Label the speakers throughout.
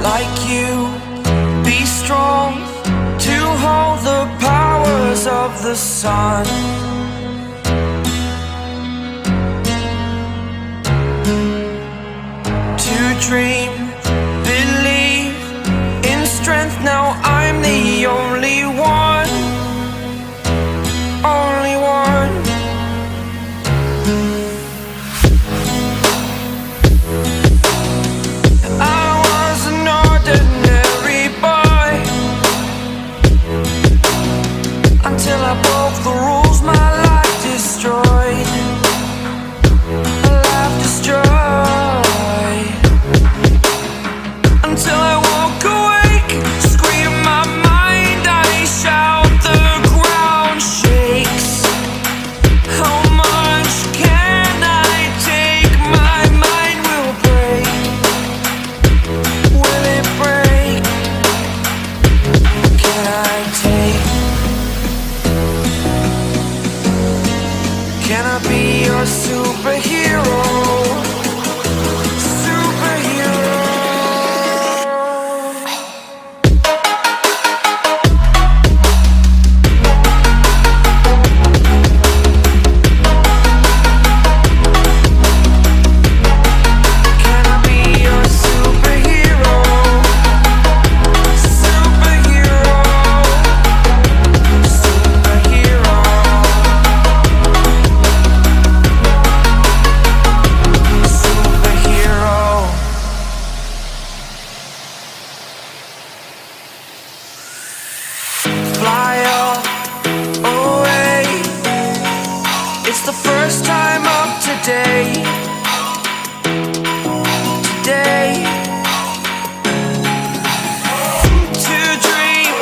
Speaker 1: like you, be strong to hold the powers of the sun. To dream, believe in strength. Now I'm the only one, only one. I was an ordinary boy until I broke the rules. My life destroyed, a life destroyed. Until I woke awake, scream my mind, I shout, the ground shakes. How much can I take? My mind will break. Will it break? Can I take? Can I be your superhero? Fly away. It's the first time of today. Today. To dream,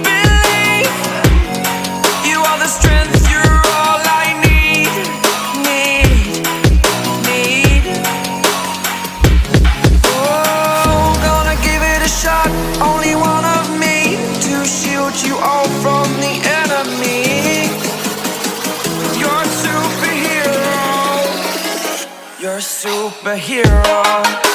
Speaker 1: believe. You are the strength, you're all I need. Oh, gonna give it a shot. Only one of me to shield you all from the enemy. You're a superhero. You're a superhero.